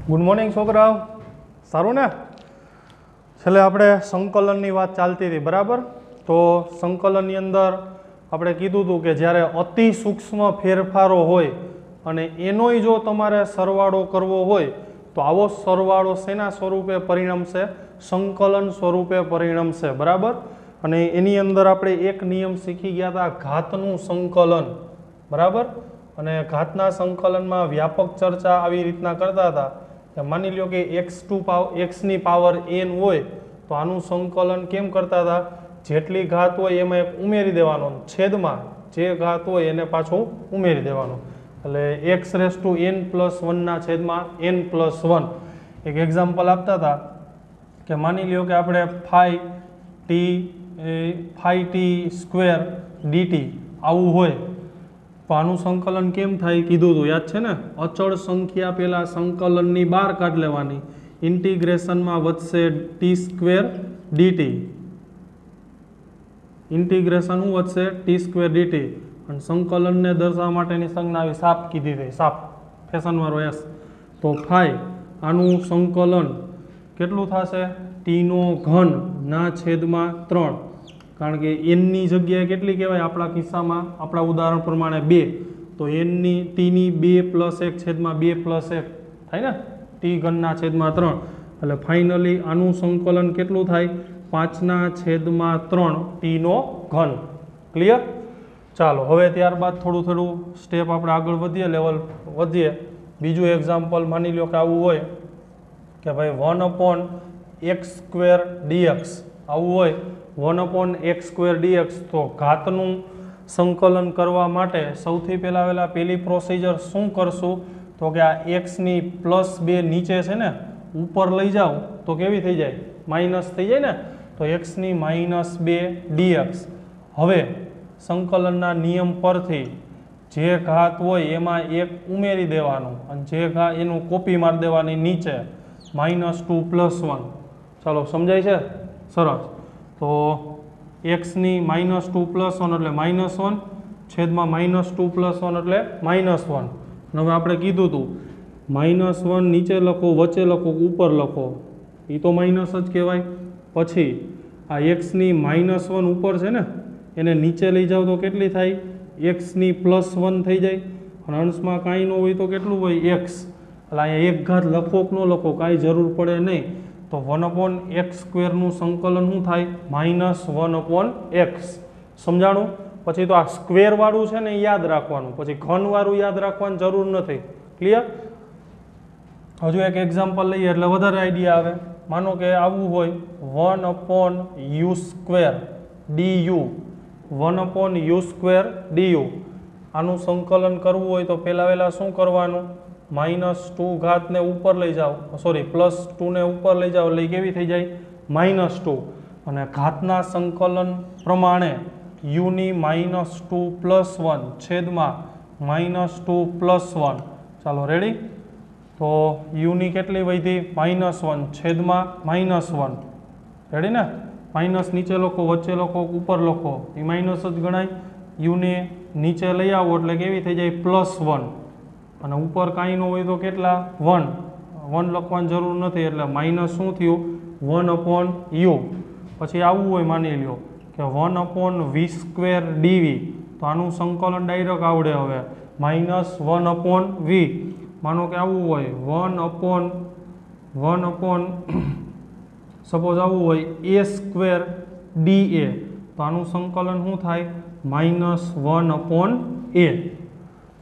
Good morning છોકરાઓ, સારું ને? છેલ્લે આપણે સંકલનની વાત ચાલતી હતી, બરાબર? તો સંકલનની અંદર આપણે કીધું હતું કે જ્યારે અતિ સૂક્ષ્મ ફેરફારો હોય અને એનોય જો તમારે સરવાળો કરવો હોય તો આવો સરવાળો શેના સ્વરૂપે પરિણમશે? સંકલન સ્વરૂપે પરિણમશે, બરાબર? અને એની અંદર આપણે એક નિયમ શીખી ગયા હતા, ઘાતનું સંકલન, બરાબર? અને ઘાતના સંકલનમાં વ્યાપક ચર્ચા આવી રીતના કરતા હતા કે માની લ્યો કે એક્સની પાવર n હોય તો આનું સંકલન કેમ કરતા હતા? જેટલી ઘાત હોય એમાં એક ઉમેરી દેવાનો, છેદમાં જે ઘાત હોય એને પાછું ઉમેરી દેવાનું. એટલે x⁻n+1 ના છેદમાં n+1. એક એક્ઝામ્પલ આપતા હતા કે માની લ્યો કે આપણે phi t² dt આવું હોય તો આનું સંકલન કેમ થાય કીધું હતું, યાદ છે ને? અચળ સંખ્યા પહેલા સંકલનની બહાર કાઢ લેવાની, ઇન્ટિગ્રેશનમાં વધશે t² dt. ઇન્ટિગ્રેશન શું વધશે? t² dt. અને સંકલનને દર્શાવવા માટેની સંજ્ઞા આવી સાપ કીધી હતી, સાપ ફેશનવાળો એસ. તો ફાઈ આનું સંકલન કેટલું થશે? t³ ના છેદમાં 3. કારણ કે એનની જગ્યાએ કેટલી કહેવાય આપણા કિસ્સામાં, આપણા ઉદાહરણ પ્રમાણે 2. તો t ની 2 + 1 છેદમાં 2 + 1 થાય ને, t³ ના છેદમાં 3. એટલે ફાઇનલી આનું સંકલન કેટલું થાય? 5 ના છેદમાં 3 t³. ક્લિયર? ચાલો હવે ત્યારબાદ થોડું સ્ટેપ આપણે આગળ વધીએ, લેવલ વધીએ. બીજું એક્ઝામ્પલ માની લો કે આવું હોય કે ભાઈ 1/x² dx આવું હોય, 1/x² dx. તો ઘાતનું સંકલન કરવા માટે સૌથી પહેલી પ્રોસિજર શું કરશું? તો કે આ x ની +2 નીચે છે ને, ઉપર લઈ જાઓ તો કેવી થઈ જાય? માઇનસ થઈ જાય ને. તો x ની -2 dx. હવે સંકલનના નિયમ પરથી જે ઘાત હોય એમાં એક ઉમેરી દેવાનું અને જે ઘાત એનું કોપી મારી દેવાની નીચે, -2+1. ચાલો સમજાય છે? સરસ. તો x ની -2+1 એટલે -1 છેદમાં -2+1 એટલે -1. હવે આપણે કીધું હતું -1 નીચે લખો, વચ્ચે લખો, ઉપર લખો, એ તો માઇનસ જ કહેવાય. પછી આ x ની -1 ઉપર છે ને, એને નીચે લઈ જાઓ તો કેટલી થાય? x ની +1 થઈ જાય. અને અંશમાં કાંઈ ન હોય તો કેટલું હોય? x. એટલે અહીંયા એક ઘાત લખો કે ન લખો કાંઈ જરૂર પડે નહીં. તો 1/x² નું સંકલન શું થાય? -1/x. સમજાણું? પછી તો આ સ્ક્વેર વાળું છે ને એ યાદ રાખવાનું, પછી ઘન વાળું યાદ રાખવાની જરૂર નથી. ક્લિયર? હજુ એક એક્ઝામ્પલ લઈએ એટલે વધારે આઈડિયા આવે. માનો કે આવું હોય 1/u² du. 1/u² du. આનું સંકલન કરવું હોય તો પહેલા શું કરવાનું? -2 ઘાતને ઉપર લઈ જાઓ, સોરી +2 ને ઉપર લઈ જાઓ એટલે કેવી થઈ જાય? -2. અને ઘાતના સંકલન પ્રમાણે u ની -2+1 છેદમાં -2+1. ચાલો રેડી? તો u ની કેટલી વધી? -1 છેદમાં -1. રેડી ને? માઇનસ નીચે લખો, વચ્ચે લખો, ઉપર લખો, એ માઇનસ જ ગણાય. u ને નીચે લઈ આવો એટલે કેવી થઈ જાય? +1. અને ઉપર કાંઈ ન હોય તો કેટલા? 1. 1 લખવાની જરૂર નથી એટલે માઇનસ શું થયું? 1/u. પછી આવું હોય માની લ્યો કે 1/v² dv. તો આનું સંકલન ડાયરેક્ટ આવડે હવે, -1/v. માનો કે આવું હોય 1/, સપોઝ આવું હોય a² dA. તો આનું સંકલન શું થાય? -1/a.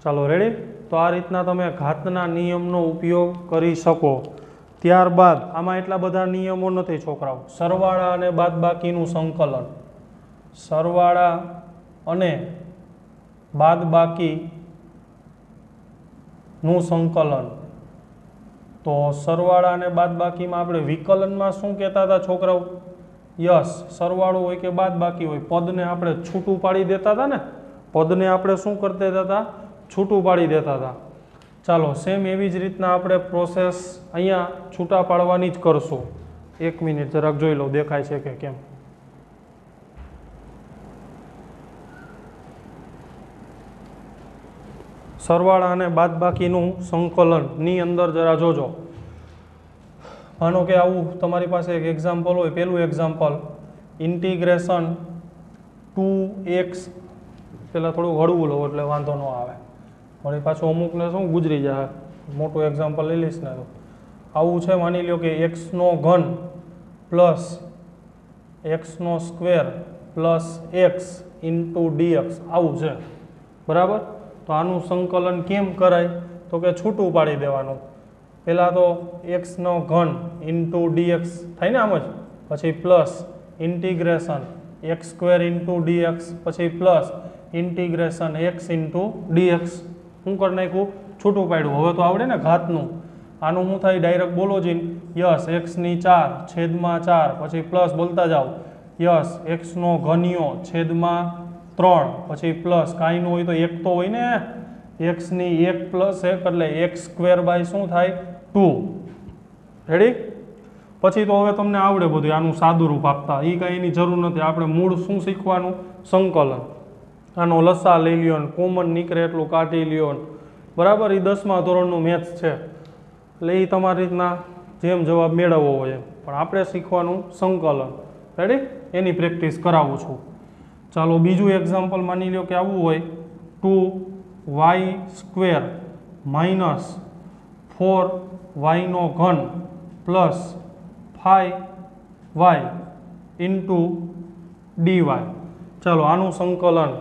ચાલો રેડી? તો આ રીતના તમે ઘાતના નિયમનો ઉપયોગ કરી શકો. ત્યારબાદ આમાં એટલા બધા નિયમો નથી છોકરાઓ. સરવાળા અને બાદબાકીનું સંકલન. સરવાળા અને બાદબાકીનું સંકલન. તો સરવાળા અને બાદબાકીમાં આપણે વિકલનમાં શું કહેતા હતા છોકરાઓ? યસ, સરવાળો હોય કે બાદબાકી હોય, પદને આપણે છૂટું પાડી દેતા હતા ને. પદને આપણે શું કરી દેતા હતા? છૂટું પાડી દેતા હતા. ચાલો સેમ એવી જ રીતના આપણે પ્રોસેસ અહીંયા છૂટા પાડવાની જ કરશું. 1 મિનિટ જરાક જોઈ લો દેખાય છે કે કેમ. સરવાળા અને બાદબાકીનું સંકલનની અંદર જરા જોજો. માનો કે આવું તમારી પાસે એક એક્ઝામ્પલ હોય, પહેલું એક્ઝામ્પલ ઇન્ટિગ્રેશન 2x, પહેલાં થોડું હળવું લો એટલે વાંધો ન આવે, વળી પાછું અમુકને શું ગુજરી જાય, મોટું એક્ઝામ્પલ લઈ લઈશ ને તો આવું છે. માની લો કે x નો ઘન પ્લસ x નો square plus x into dx આવું છે, બરાબર. તો આનું સંકલન કેમ કરાય? તો કે છૂટું પાડી દેવાનું. પહેલાં તો x નો ઘન ઇન્ટુ dx થાય ને આમ જ, પછી plus integration x square into dx, પછી plus integration x into dx. શું કરી નાખ્યું? છૂટું પાડ્યું. હવે તો આવડે ને ઘાતનું. આનું શું થાય? ડાયરેક્ટ બોલો જ યસ x ની 4 છેદમાં 4, પછી પ્લસ બોલતા જાઓ યસ x નો ઘનિયો છેદમાં 3, પછી પ્લસ કાંઈ ન હોય તો એક તો હોય ને, x ની 1 પ્લસ 1 એટલે x સ્ક્વેર બાય શું થાય? 2. રેડી? પછી તો હવે તમને આવડે બધું આનું સાદું રૂપ આપતા, એ કાંઈ એની જરૂર નથી. આપણે મૂળ શું શીખવાનું? સંકલન. આનો લસા લઈ લ્યો ને કોમન નીકળે એટલું કાઢી લ્યો ને, બરાબર. એ 10મા ધોરણનું મેથ્સ છે એટલે એ તમારી રીતના જેમ જવાબ મેળવવો હોય એમ, પણ આપણે શીખવાનું સંકલન. રેડી? એની પ્રેક્ટિસ કરાવું છું. ચાલો બીજું એક્ઝામ્પલ માની લો કે આવું હોય 2y સ્ક્વેર માઇનસ 4y નો ઘન પ્લસ 5y ઇન્ટુ dy. ચાલો આનું સંકલન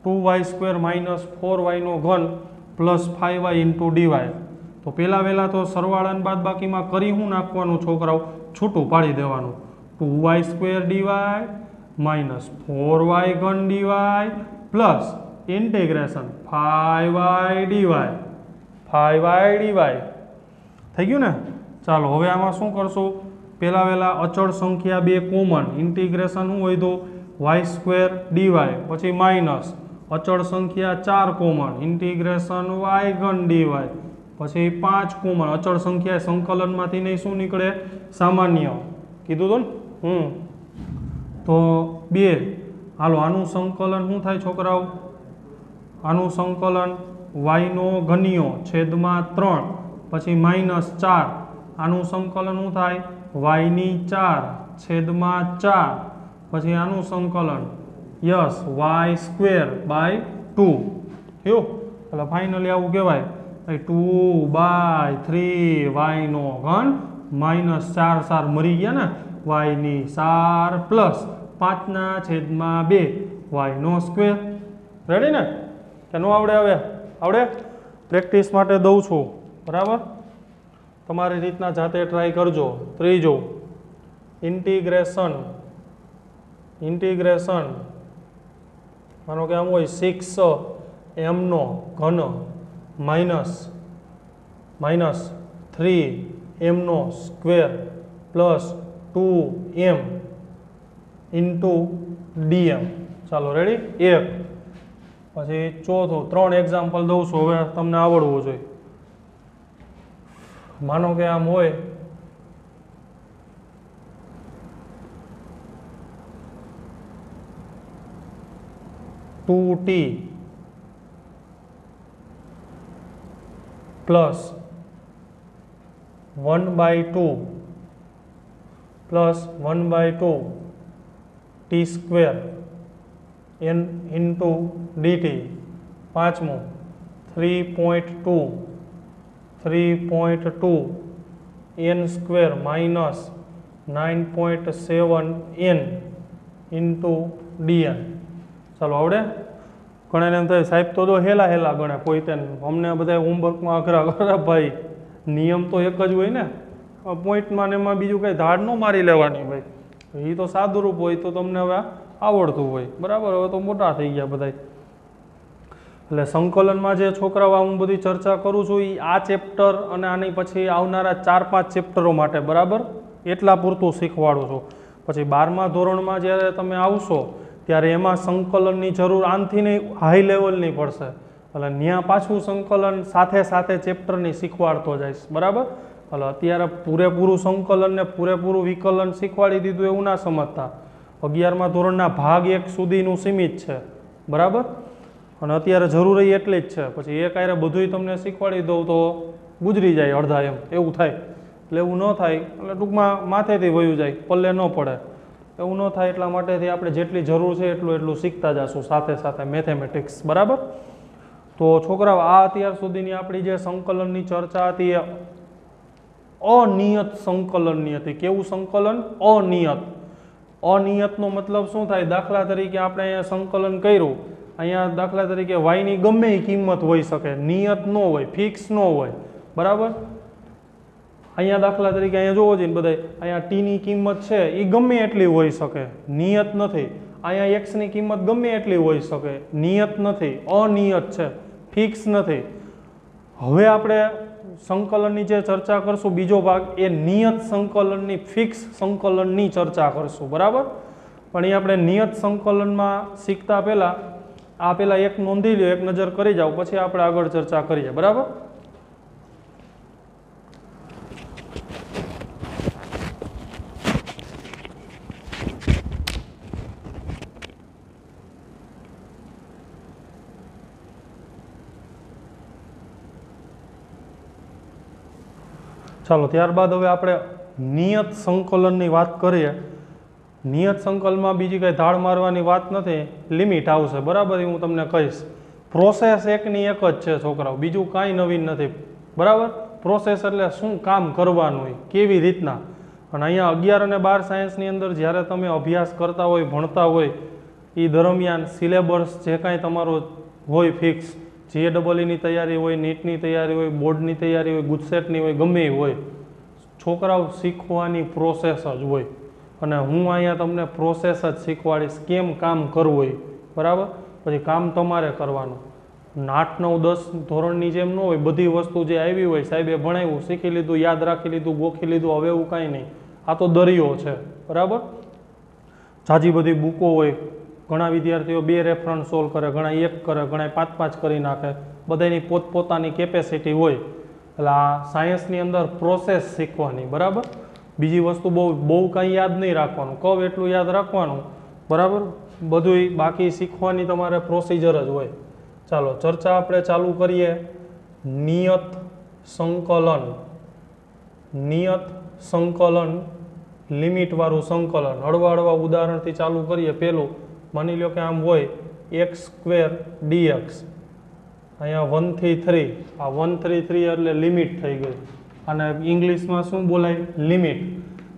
2y સ્ક્વેર માઇનસ 4y નો ઘન પ્લસ 5y ઇન્ટુ dy. તો પહેલાં તો સરવાળા અને બાદબાકીમાં કરી શું નાખવાનું છોકરાઓ? છૂટું પાડી દેવાનું. 2y square dy minus 4y ઘન dy plus integration 5y dy. 5y dy થઈ ગયું ને? ચાલો હવે આમાં શું કરશું? પહેલાં અચળ સંખ્યા 2 કોમન, ઇન્ટિગ્રેશન શું હોય તો y સ્ક્વેર dy, પછી માઇનસ અચળ સંખ્યા 4 કોમન, ઇન્ટિગ્રેશન y ઘન dy, પછી 5 કોમન. અચળ સંખ્યા સંકલનમાંથી નહીં શું નીકળે? સામાન્ય. કીધું તો ને? તો 2. હાલો આનું સંકલન શું થાય છોકરાઓ? આનું સંકલન y નો ઘનિયો છેદમાં 3, પછી માઇનસ 4. આનું સંકલન શું થાય? y ની 4 છેદમાં 4, પછી આનું સંકલન યસ y સ્ક્વેર બાય 2. એવું એટલે ફાઇનલી આવું કહેવાય 2/3 y નો ઘન માઇનસ 4 4 મરી ગયા ને, y ની 4 પ્લસ 5/2 y નો સ્ક્વેર. રેડી ને? કે ન આવડે? હવે આવડે? પ્રેક્ટિસ માટે દઉં છું, બરાબર. તમારી રીતના જાતે ટ્રાય કરજો. ત્રીજો ઇન્ટિગ્રેશન માનો કે આમ હોય 6m નો ઘન માઇનસ 3m નો square plus 2m into dm. ચાલો રેડી? 1. પછી ચોથું 3 એક્ઝામ્પલ દઉં છું, હવે તમને આવડવું જોઈએ. માનો કે આમ હોય 2t plus 1/2 plus 1/2 t square n into dt. 5મું 3.2 n square minus 9.7 n into dn. ચાલો આવડે? ઘણાને એમ થાય સાહેબ તો હેલા ગણે કોઈ તેને, અમને બધા હોમવર્કમાં અઘરા કરે. ભાઈ નિયમ તો એક જ હોય ને, પોઈન્ટમાં ને એમાં બીજું કંઈ ધાડ ન મારી લેવાની ભાઈ. એ તો સાદુરૂપ હોય તો તમને હવે આવડતું હોય, બરાબર. હવે તો મોટા થઈ ગયા બધા. એટલે સંકલનમાં જે છોકરાઓ હું બધી ચર્ચા કરું છું એ આ ચેપ્ટર અને આની પછી આવનારા 4-5 ચેપ્ટરો માટે, બરાબર, એટલા પૂરતું શીખવાડું છું. પછી 12મા ધોરણમાં જ્યારે તમે આવશો ત્યારે એમાં સંકલનની જરૂર આનથી નહીં હાઈ લેવલની પડશે. એટલે ત્યાં પાછું સંકલન સાથે ચેપ્ટરની શીખવાડતો જઈશ, બરાબર. એટલે અત્યારે પૂરેપૂરું સંકલન ને પૂરેપૂરું વિકલન શીખવાડી દીધું એવું ના સમજતા. 11મા ધોરણના ભાગ 1 સુધીનું સીમિત છે, બરાબર. અને અત્યારે જરૂરી એટલી જ છે. પછી એક આરે બધુંય તમને શીખવાડી દઉં તો ગુજરી જાય અડધા, એમ એવું થાય. એટલે એવું ન થાય, એટલે ટૂંકમાં માથેથી વયું જાય, પલ્લે ન પડે, એવું ન થાય એટલા માટેથી આપણે જેટલી જરૂર છે એટલું શીખતા જશું સાથે સાથે મેથેમેટિક્સ. બરાબર. તો છોકરાઓ આ અત્યાર સુધીની આપણી જે સંકલનની ચર્ચા હતી એ અનિયત સંકલનની હતી. કેવું સંકલન? અનિયત. અનિયતનો મતલબ શું થાય? દાખલા તરીકે આપણે અહીંયા સંકલન કર્યું, અહીંયા દાખલા તરીકે વાયની ગમે એ કિંમત હોઈ શકે, નિયત ન હોય, ફિક્સ ન હોય. બરાબર. અહીંયા દાખલા તરીકે અહીંયા જોવો જોઈએ બધા, અહીંયા ટીની કિંમત છે એ ગમે એટલી હોઈ શકે, નિયત નથી. અહીંયા એક્સની કિંમત ગમે એટલી હોઈ શકે, નિયત નથી, અનિયત છે, ફિક્સ નથી. હવે આપણે સંકલનની જે ચર્ચા કરશું બીજો ભાગ, એ નિયત સંકલનની, ફિક્સ સંકલનની ચર્ચા કરશું. બરાબર. પણ એ આપણે નિયત સંકલનમાં શીખતા પહેલા એક નોંધી લ્યો, એક નજર કરી જાઓ, પછી આપણે આગળ ચર્ચા કરીએ. બરાબર. ચાલો, ત્યારબાદ હવે આપણે નિયત સંકલનની વાત કરીએ. નિયત સંકલનમાં બીજી કંઈ ધાડ મારવાની વાત નથી, લિમિટ આવશે. બરાબર. હું તમને કહીશ. પ્રોસેસ એકની એક જ છે છોકરાઓ, બીજું કાંઈ નવીન નથી. બરાબર. પ્રોસેસ એટલે શું કામ કરવાનું હોય, કેવી રીતના. અને અહીંયા 11 અને 12 સાયન્સની અંદર જ્યારે તમે અભ્યાસ કરતા હોય, ભણતા હોય, એ દરમિયાન સિલેબસ જે કાંઈ તમારો હોય ફિક્સ, JEE તૈયારી હોય, નીટની તૈયારી હોય, બોર્ડની તૈયારી હોય, ગુજસેટની હોય, ગમે એ હોય, છોકરાઓ શીખવાની પ્રોસેસ જ હોય. અને હું અહીંયા તમને પ્રોસેસ જ શીખવાડીશ, કેમ કામ કરવું હોય. બરાબર. પછી કામ તમારે કરવાનું. 8, 9, 10 ધોરણની જેમ ન હોય, બધી વસ્તુ જે આવી હોય સાહેબે ભણાવ્યું, શીખી લીધું, યાદ રાખી લીધું, ગોખી લીધું, હવે એવું કાંઈ નહીં. આ તો દરિયો છે. બરાબર. જાજી બધી બુકો હોય, ઘણા વિદ્યાર્થીઓ 2 રેફરન્સ સોલ્વ કરે, ઘણા 1 કરે, ઘણા 5 કરી નાખે, બધાની પોતપોતાની કેપેસિટી હોય. એટલે આ સાયન્સની અંદર પ્રોસેસ શીખવાની. બરાબર. બીજી વસ્તુ બહુ કાંઈ યાદ નહીં રાખવાનું, કહું એટલું યાદ રાખવાનું. બરાબર. બધું બાકી શીખવાની તમારે પ્રોસિજર જ હોય. ચાલો, ચર્ચા આપણે ચાલુ કરીએ. નિયત સંકલન. નિયત સંકલન, લિમિટવાળું સંકલન. હળવા ઉદાહરણથી ચાલુ કરીએ. પહેલું માની લો કે આમ હોય x² dx, અહીંયા 1 થી 3, આ 1, 3, 3 એટલે લિમિટ થઈ ગઈ. અને ઇંગ્લિશમાં શું બોલાય? લિમિટ.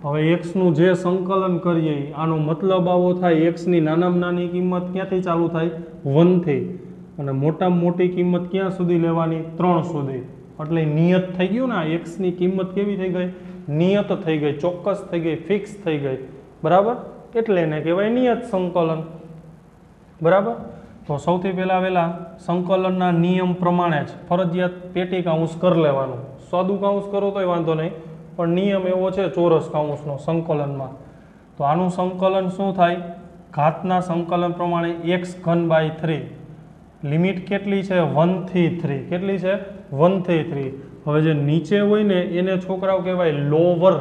હવે એક્સનું જે સંકલન કરીએ આનો મતલબ આવો થાય, એક્સની નાનામાં નાની કિંમત ક્યાંથી ચાલુ થાય? 1 થી. અને મોટામાં મોટી કિંમત ક્યાં સુધી લેવાની? 3 સુધી. એટલે નિયત થઈ ગયું ને. એક્સની કિંમત કેવી થઈ ગઈ? નિયત થઈ ગઈ, ચોક્કસ થઈ ગઈ, ફિક્સ થઈ ગઈ. બરાબર. એટલે એને કહેવાય નિયત સંકલન. બરાબર. તો સૌથી પહેલા સંકલનના નિયમ પ્રમાણે જ ફરજિયાત પેટી કાઉન્સ કરી લેવાનું. સાદું કાઉન્સ કરો તોય વાંધો નહીં, પણ નિયમ એવો છે ચોરસ કાઉન્સનો સંકલનમાં. તો આનું સંકલન શું થાય? ઘાતના સંકલન પ્રમાણે x3/3. લિમિટ કેટલી છે? 1 થી 3. કેટલી છે? 1 થી 3. હવે જે નીચે હોય ને એને છોકરાઓ કહેવાય લોવર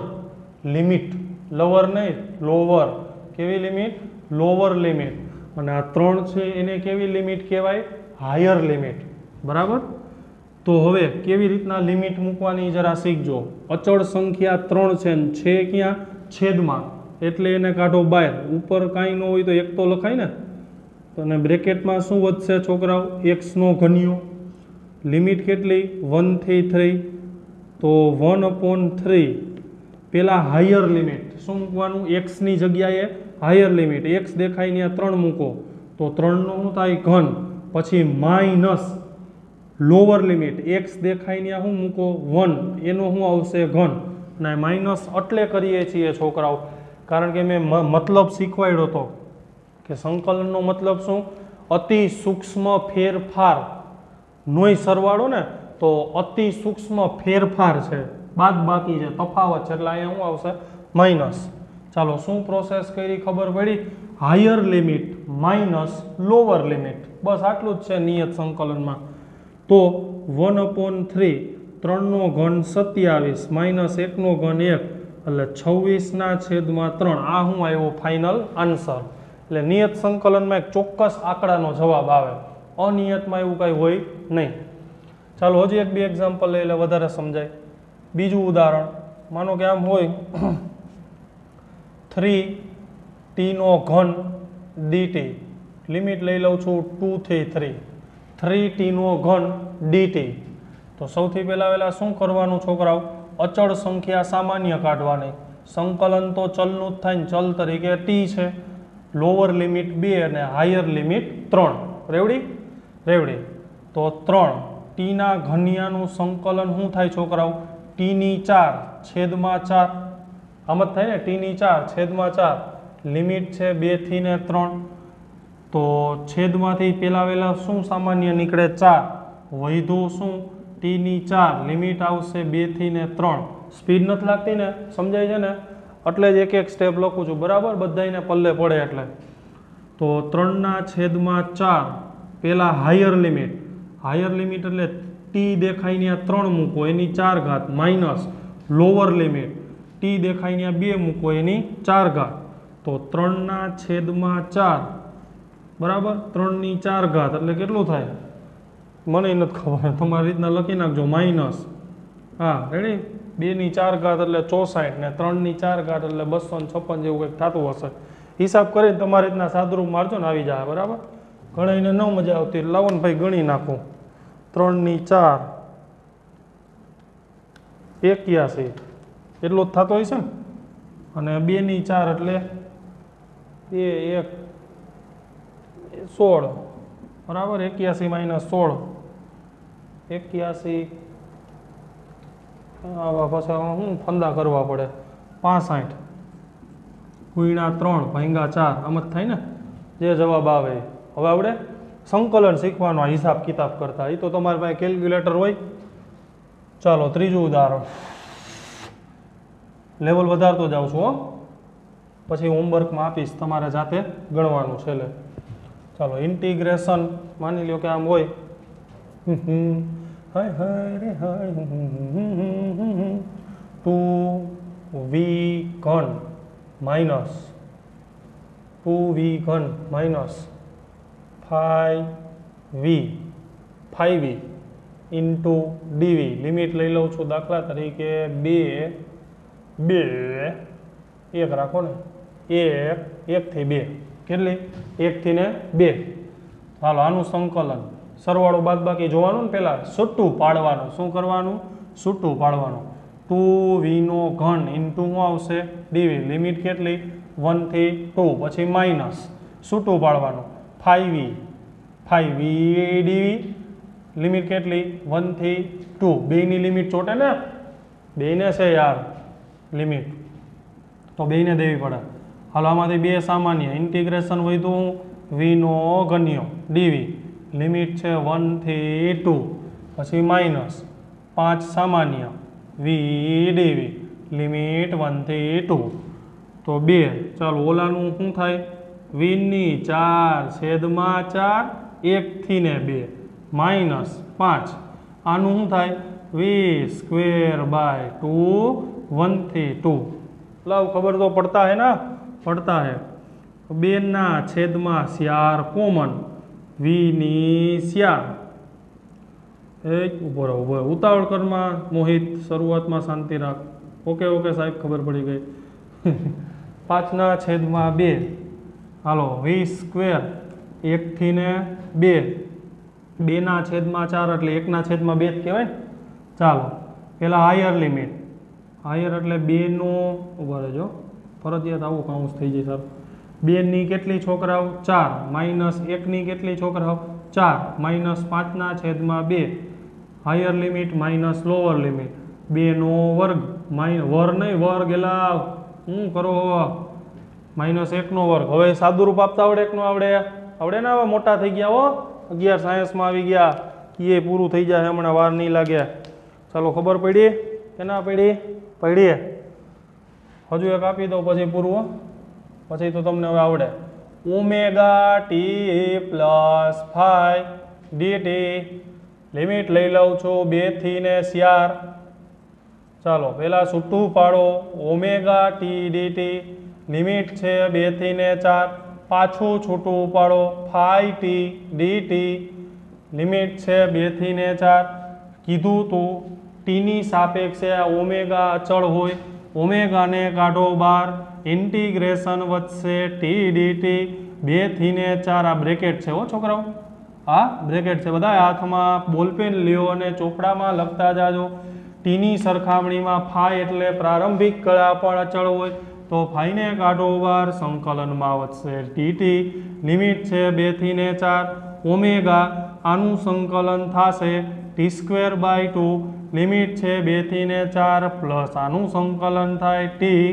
લિમિટ. લોવર નહીં, લોવર. કેવી લિમિટ? Lower limit. અને આ 3 છે એને કેવી લિમિટ કહેવાય? Higher limit. બરાબર. તો હવે કેવી રીતના લિમિટ મૂકવાની જરા શીખજો. અચળ સંખ્યા 3 છે ને છે ક્યાં? છેદમાં. એટલે એને કાઢો બહાર. ઉપર કાંઈ ન હોય તો એક તો લખાય ને. અને બ્રેકેટમાં શું વધશે છોકરાઓ? x નો ઘનિયો. લિમિટ કેટલી? 1 થી 3. તો 1/3. પેલા હાયર લિમિટ શું મૂકવાનું? એક્સની જગ્યાએ હાયર લિમિટ. એક્સ દેખાય ને 3 મૂકો તો 3નો શું થાય? ઘન. પછી માઇનસ લોવર લિમિટ. એક્સ દેખાય ને શું મૂકો? 1, એનો શું આવશે? ઘન. અને માઇનસ એટલે કરીએ છીએ છોકરાઓ કારણ કે મેં મતલબ શીખવાડ્યો હતો કે સંકલનનો મતલબ શું? અતિ સૂક્ષ્મ ફેરફાર. નોય સરવાળો ને, તો અતિ સૂક્ષ્મ ફેરફાર છે, બાદ બાકી છે, તફાવત છે, એટલે અહીંયા શું આવશે? માઇનસ. ચાલો, શું પ્રોસેસ કરી ખબર પડી? Higher limit minus lower limit. બસ આટલું જ છે નિયત સંકલનમાં. તો 1/3, 3નો ઘન 27 માઇનસ 1નો ઘન 1 એટલે 26/3. આ શું આવ્યો? Final answer. એટલે નિયત સંકલનમાં એક ચોક્કસ આંકડાનો જવાબ આવે. અનિયતમાં એવું કાંઈ હોય નહીં. ચાલો, હજી 1-2 એક્ઝામ્પલ લઈ એટલે વધારે સમજાય. બીજું ઉદાહરણ, માનો કે આમ હોય 3t3 dt, લિમિટ લઈ લઉં છું 2 થી 3, 3t3 dt. તો સૌથી પહેલા શું કરવાનું છોકરાઓ? અચળ સંખ્યા સામાન્ય કાઢવાની. સંકલન તો ચલનું જ થાય ને, ચલ તરીકે t છે, લોઅર લિમિટ 2 અને હાયર લિમિટ 3. રેવડી. તો 3 t ના ઘનિયાનું સંકલન શું થાય છોકરાઓ? t4 છેદમાં 4. આમ જ થાય ને, t4 છેદમાં 4. લિમિટ છે 2 થી ને 3. તો છેદમાંથી પેલા શું સામાન્ય નીકળે? 4. વૈધું શું? t4 લિમિટ આવશે 2 થી ને 3. સ્પીડ નથી લાગતી ને, સમજાય છે ને? એટલે જ એક સ્ટેપ લખું છું, બરાબર, બધાને પલ્લે પડે એટલે. તો 3/4 પેલા હાયર લિમિટ એટલે t દેખાય ને 3 મૂકો એની 4 ઘાત, માઇનસ લોઅર લિમિટ t દેખાય ને 2 મૂકો એની 4 ઘાત. તો 3/4 બરાબર 3/4 ઘાત એટલે કેટલું થાય? મને નથી ખબર, તમારી રીતના લખી નાખજો. માઇનસ, હા રેડી, 2/4 ઘાત એટલે 64 ને 3/4 ઘાત એટલે 256 જેવું કંઈક થતું હશે. હિસાબ કરીને તમારી રીતના સાદુરૂપ મારજો ને આવી જાય, બરાબર. ગણાઈને ન મજા આવતી, લાવો ને ભાઈ ગણી નાખું. 3/4 81 એટલો જ થતો હોય છે ને, અને 2/4 એટલે 2 1 16, બરાબર. 81 - 16 81. આવા પાછા શું ફંદા કરવા પડે? 65 × 3 / 4 આમ જ થાય ને, જે જવાબ આવે. હવે આપણે સંકલન શીખવાનો, હિસાબ કિતાબ કરતા. એ તો તમારી પાસે કેલ્ક્યુલેટર હોય. ચાલો ત્રીજું ઉદાહરણ. લેવલ વધારતો જાઉં છું હો, પછી હોમવર્કમાં આપીશ, તમારે જાતે ગણવાનું છેલ્લે. ચાલો ઇન્ટિગ્રેશન માની લો કે આમ હોય 2v ઘન minus 5v into dv. Limit લઈ લઉં છું, દાખલા તરીકે 2 1 રાખો ને, 1 થી 2. કેટલી? 1 થી ને 2. હાલો આનું સંકલન, સરવાળો બાદબાકી જોવાનું ને, પહેલા છૂટું પાડવાનું. શું કરવાનું? છૂટું પાડવાનું. 2v નો ઘન ઇન્ટુ શું આવશે? dv. લિમિટ કેટલી? 1 થી 2. પછી માઇનસ, છૂટું પાડવાનું. 5v dv. લિમિટ કેટલી? 1 થી 2. બેયની લિમિટ ચોટે ને, બેયને છે યાર લિમિટ, તો બેયને દેવી પડે. હાલો આમાંથી 2 સામાન્ય, ઇન્ટિગ્રેશન વધ્યું v નો ઘન્યો dv. લિમિટ છે 1 થી 2. પછી માઇનસ 5 સામાન્ય v dv. લિમિટ 1 થી 2. તો 2. ચાલો ઓલાનું શું થાય? v4 છેદમાં 4 1 થી ને 2 માઇનસ 5. આનું શું થાય? v²/2 1 થી 2. लाओ खबर तो पड़ता है ना, पड़ता है. 2/4 कॉमन v/4. उभो रहो, उतावल करमा मोहित, शुरुआत में शांति राख. ओके ओके साहेब, खबर पड़ी गई. 5/2. हालो v² 1 થી ને 2. 2/4 એટલે 1/2 જ કહેવાય ને. ચાલો પેલા હાયર લિમિટ, હાયર એટલે 2 નો, ઉભા રહેજો, ફરજિયાત આવું કાઉન્સ થઈ જાય સર. 2 ની કેટલી છોકરાઓ? 4. માઇનસ 1 ની કેટલી છોકરાઓ? 4. Minus 5/2. Higher limit minus lower limit. 2 નો વર્ગ, વર નહીં વર્ગ, એલા શું કરો? -1 નો વર્ગ. હવે સાદુરૂપ આપતા આવડે? 1 નો આવડે? આવડે ને? હવે મોટા થઈ ગયા હો, 11 સાયન્સમાં આવી ગયા. એ પૂરું થઈ જાય હમણાં, વાર નહીં લાગે. ચાલો ખબર પડી કે ના પડી? પડી. હજુ એક આપી દઉં પછી પૂરું, પછી તો તમને હવે આવડે. ω/t+5 dt. લિમિટ લઈ લઉં છું 2 થી ને 4. ચાલો પહેલા છૂટું પાડો. ω/t dt. લિમિટ છે 2 થી ને 4. પાછું છૂટું પાડો. 5t dt. લિમિટ છે 2 થી ને 4. કીધું તું ટીની સાપેક્ષે આ ઓમેગા અચળ હોય, ઓમેગાને કાઢો બહાર, ઇન્ટિગ્રેશન વધશે ટી ડીટી 2 થી ને 4 આ બ્રેકેટ છે હો છોકરાઓ, આ બ્રેકેટ છે, બધા હાથમાં બોલપેન લ્યો અને ચોપડામાં લખતા જાજો. ટીની સરખામણીમાં ફાઈ એટલે પ્રારંભિક કળા પણ અચળ હોય, તો ફાઈને કાઢો બહાર, સંકલનમાં વધશે ટીટી, લિમિટ છે 2 થી ને 4, ઓમેગા આનું સંકલન થશે t²/2, લિમિટ છે 2 થી ને 4 પ્લસ આનું સંકલન થાય ટી,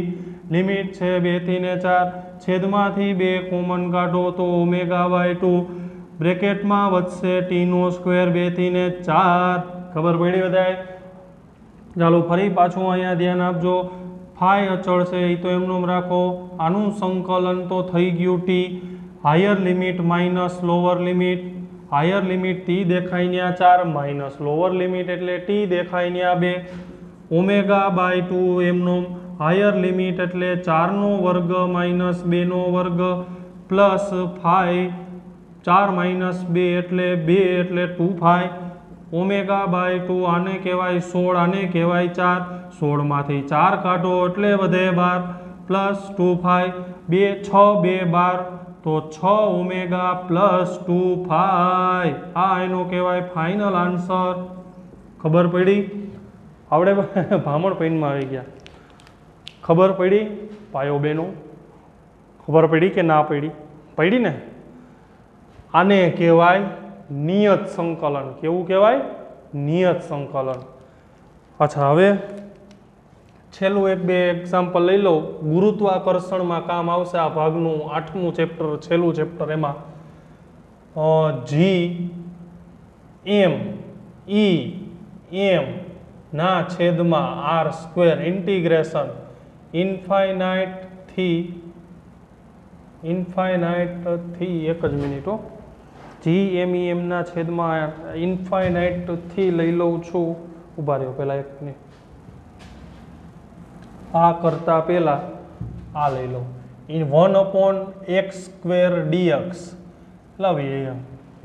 લિમિટ છે 2 થી ને 4, છેદમાંથી 2 કોમન કાઢો તો ω/2, બ્રેકેટમાં વધશે t² 2 થી ને 4. ખબર પડી બધાય? ચાલો ફરી પાછું અહીંયા ધ્યાન આપજો. ફાઈ અચળ છે એ તો એમનું રાખો, આનું સંકલન તો થઈ ગયું T, higher limit minus lower limit, higher limit T દેખાય ત્યાં 4 માઇનસ લોઅર લિમિટ એટલે ટી દેખાય ત્યાં 2, ω/2 એમનું, હાયર લિમિટ એટલે 4નો વર્ગ માઇનસ 2નો વર્ગ પ્લસ ફાઈ, 4 માઇનસ 2 એટલે 2 એટલે 2 ω/2 આને કહેવાય 16, આને કહેવાય 4, 16 માંથી 4 કાઢો એટલે વધે 12 પ્લસ 2 2 6 2 12 તો 6 ઓમેગા પ્લસ 2 આ એનો કહેવાય ફાઇનલ આન્સર. ખબર પડી? આવડે ભામણ પેનમાં આવી ગયા. ખબર પડી પાયો બેનો? ખબર પડી કે ના પડી? પડી ને? આને કહેવાય નિયત સંકલન. કેવું કહેવાય? નિયત સંકલન. અચ્છા, હવે છેલ્લું 1-2 એક્ઝામ્પલ લઈ લો, ગુરુત્વાકર્ષણમાં કામ આવશે આ ભાગનું 8મું ચેપ્ટર, છેલ્લું ચેપ્ટર. એમાં G(m)(E)(m) ના છેદમાં r² ઇન્ટિગ્રેશન ઇન્ફાઇનાઇટ થી, એક જ મિનિટ હો, G(m)(E)(m) ના છેદમાં ઇન્ફાઇનાઇટ થી લઈ લઉં છું. ઉભા રહ્યો પહેલા 1 મિનિટ, આ કરતા પહેલા આ લઈ લો, 1/x² dx લાવીએ.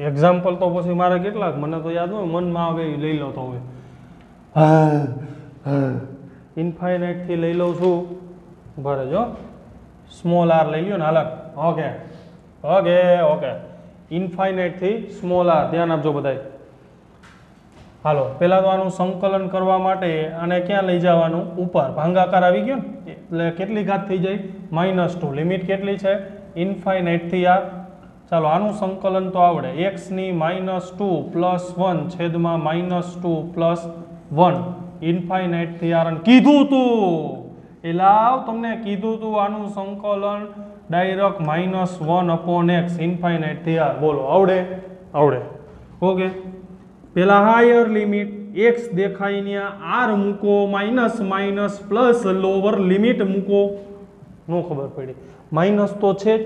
એક્ઝામ્પલ તો પછી મારે કેટલાક મને તો યાદ હોય, મનમાં આવે એ લઈ લો. તો હવે ઇન્ફાઇનાઇટ થી લઈ લઉં છું. ઉભા રહેજો, સ્મોલ આર લઈ લ્યો ને. હાલ ઓકે ઓકે ઓકે, ઇન્ફાઇનાઇટ થી સ્મોલ આર, ધ્યાન આપજો બધાય. હાલો, પહેલા તો આનું સંકલન કરવા માટે આને ક્યાં લઈ જવાનું? ઉપર. ભાંગાકાર આવી ગયો ને એટલે કેટલી ઘાત થઈ જાય? -2. લિમિટ કેટલી છે? ઇન્ફાઇનાઇટ થી આર. ચાલો આનું સંકલન તો આવડે, x ની -2 + 1 છેદમાં -2 + 1 ઇન્ફાઇનાઇટ થી આર. કીધું તું એલાવ, તમને કીધું તું આનું સંકલન ડાયરેક્ટ -1/x ઇન્ફાઇનાઇટ થી આર. બોલો આવડે? આવડે. ઓકે, પેલા હાયર લિમિટ x દેખાય ત્યાં r મૂકો, minus minus plus lower limit મૂકો. નો ખબર પડી? માઇનસ તો છે જ,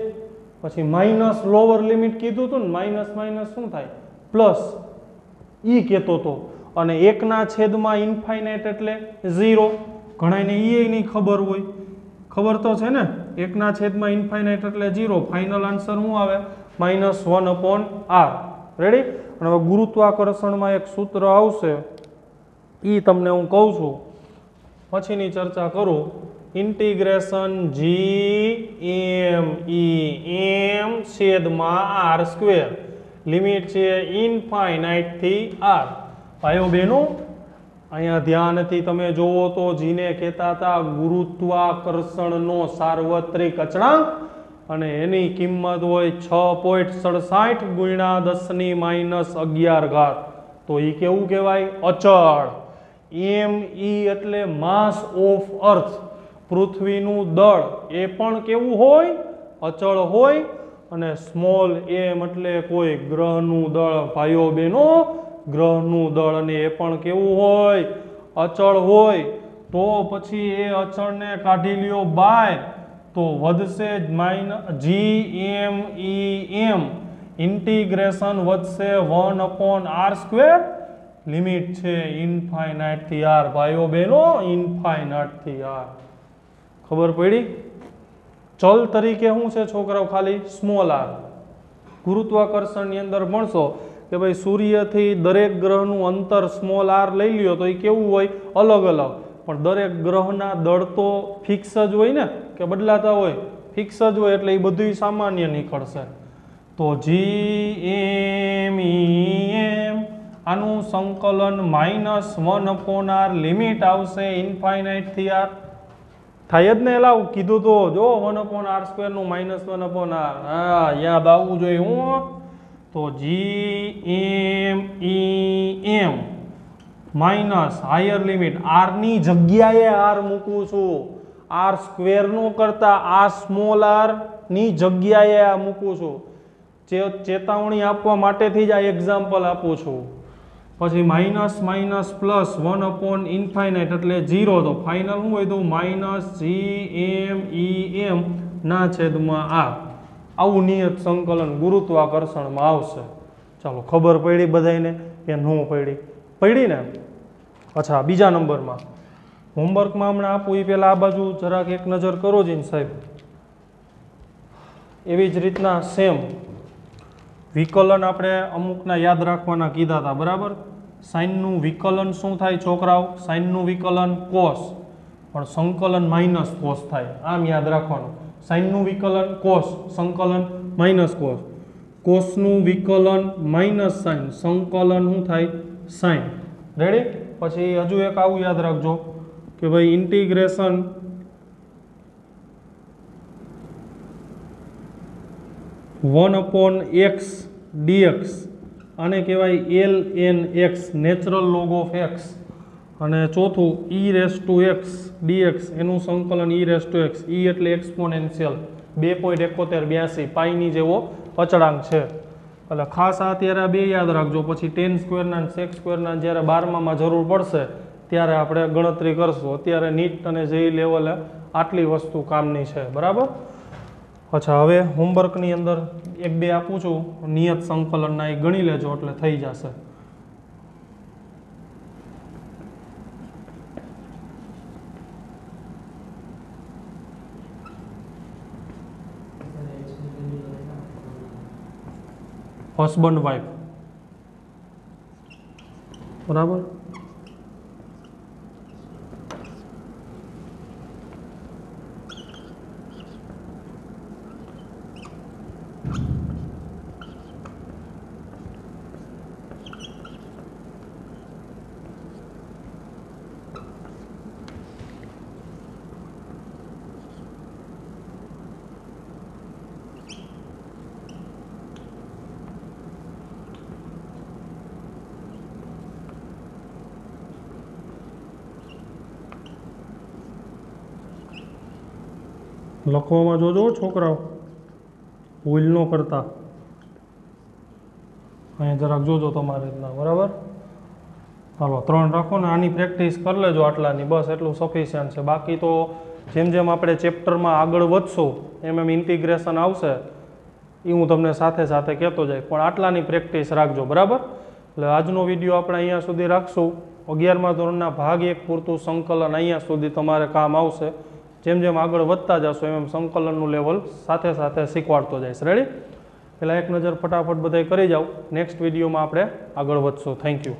પછી માઇનસ લોઅર લિમિટ કીધું હતું ને, માઇનસ માઇનસ શું થાય? પ્લસ ઈ કહેતો હતો. અને 1 છેદમાં ઇન્ફાઇનાઇટ એટલે 0. ઘણાને એ નહીં ખબર હોય. ખબર તો છે ને, 1 છેદમાં ઇન્ફાઇનાઇટ એટલે 0. ફાઇનલ આન્સર શું આવે? -1/r. રેડી? અને હવે ગુરુત્વાકર્ષણમાં એક સૂત્ર આવશે, એ તમને હું કહું છું, પછીની ચર્ચા કરું. ઇન્ટિગ્રેશન G(m)(E)(m) છેદમાં r², લિમિટ છે ઇન્ફાઇનાઇટ થી r. ભાઈઓ બહેનો, અહીંયા ધ્યાનથી તમે જોવો તો જીને કહેતા હતા ગુરુત્વાકર્ષણનો સાર્વત્રિક અચળાંક, અને એની કિંમત હોય 6.67 × 10⁻11. તો એ કેવું કહેવાય? અચળ. m(e) એટલે માસ ઓફ અર્થ, પૃથ્વીનું દળ, એ પણ કેવું હોય? અચળ હોય. અને સ્મોલ m એટલે કોઈ ગ્રહનું દળ. ભાઈઓ બહેનો, ગ્રહનું દળ, અને એ પણ કેવું હોય? અચળ હોય. તો પછી એ અચળને કાઢી લ્યો બહાર, તો વધશે G(m)(E)(m) ઇન્ટિગ્રેશન વધશે 1/r², લિમિટ છે ઇન્ફાઇનાઇટ થી r. ભાઈઓ બહેનો, ઇન્ફાઇનાઇટ થી r. ખબર પડી? ચલ તરીકે શું છે છોકરાઓ? ખાલી સ્મોલ r. ગુરુત્વાકર્ષણની અંદર ભણશો કે ભાઈ સૂર્યથી દરેક ગ્રહનું અંતર સ્મોલ આર લઈ લ્યો તો એ કેવું હોય, અલગ અલગ, પણ દરેક ગ્રહના દળ તો ફિક્સ જ હોય ને, કે બદલાતા હોય, ફિક્સ જ હોય, એટલે એ બધું સામાન્ય નીકળશે. તો GMEM આનું સંકલન -1/r લિમિટ આવશે ઇન્ફાઇનાઇટ થી r. થાય જ ને, એલાવ કીધું તો જો 1/r² નું -1/r, હા યાદ આવવું જોઈએ. હું તો GMEM minus higher limit, r ની જગ્યાએ r મૂકું છું, r² નો કરતા આ સ્મોલ r ની જગ્યાએ આ મૂકું છું. ચેતવણી આપવા માટેથી જ આ એક્ઝામ્પલ આપું છું. પછી માઇનસ માઇનસ પ્લસ 1/∞ એટલે 0, તો ફાઇનલ શું હોય તો -GMEM ના છેદમાં r. આવું નિયત સંકલન ગુરુત્વાકર્ષણમાં આવશે. ચાલો, ખબર પડી બધાને કે ન પડી ને? અચ્છા, બીજા નંબરમાં હોમવર્કમાં હમણાં આપું એ પહેલાં આ બાજુ જરાક એક નજર કરો જીન સાહેબ. એવી જ રીતના સેમ વિકલન આપણે અમુકના યાદ રાખવાના કીધા હતા, બરાબર? સાઇનનું વિકલન શું થાય છોકરાઓ? સાઇનનું વિકલન કોસ, પણ સંકલન માઇનસ કોસ થાય, આમ યાદ રાખવાનું. સાઇનનું વિકલન કોસ, સંકલન માઇનસ કોસ. કોસનું વિકલન માઇનસ સાઇન, સંકલન શું થાય? સાઇન. રેડી? પછી હજુ એક આવું યાદ રાખજો કે ભાઈ ઇન્ટિગ્રેશન (1/x dx) આને કહેવાય ln(x), natural log of x. અને ચોથું e⁻x dx, એનું સંકલન e⁻x, e એટલે એક્સપોનેન્શિયલ 2.7182 પાઈની જેવો અચળાંક છે. એટલે ખાસ આ ત્યારે આ બે યાદ રાખજો. પછી tan² ના sec² ના જ્યારે 12માં જરૂર પડશે ત્યારે આપણે ગણતરી કરશું. અત્યારે નીટ અને જેઈ લેવલે આટલી વસ્તુ કામની છે, બરાબર? અચ્છા, હવે હોમવર્કની અંદર એક બે આપું છું નિયત સંકલનના, એ ગણી લેજો એટલે થઈ જશે. હસબન્ડ વાઇફ, બરાબર? લખવામાં જોજો છોકરાઓ, ભૂલ ન કરતા. અહીંયા જરાક જોજો તમારી રીતના, બરાબર? હાલો, 3 રાખો ને. આની પ્રેક્ટિસ કરી લેજો આટલાની, બસ એટલું સફિશિયન્ટ છે. બાકી તો જેમ જેમ આપણે ચેપ્ટરમાં આગળ વધશું એમ એમ ઇન્ટિગ્રેશન આવશે, એ હું તમને સાથે સાથે કહેતો જાય, પણ આટલાની પ્રેક્ટિસ રાખજો, બરાબર? એટલે આજનો વિડીયો આપણે અહીંયા સુધી રાખશું. 11મા ધોરણના ભાગ 1 પૂરતું સંકલન અહીંયા સુધી તમારે કામ આવશે. જેમ જેમ આગળ વધતા જશો એમ સંકલનનું લેવલ સાથે સાથે શીખવાડતો જઈશ. રેડી? પહેલાં એક નજર ફટાફટ બધાય કરી જાઓ. નેક્સ્ટ વિડીયોમાં આપણે આગળ વધશું. Thank you.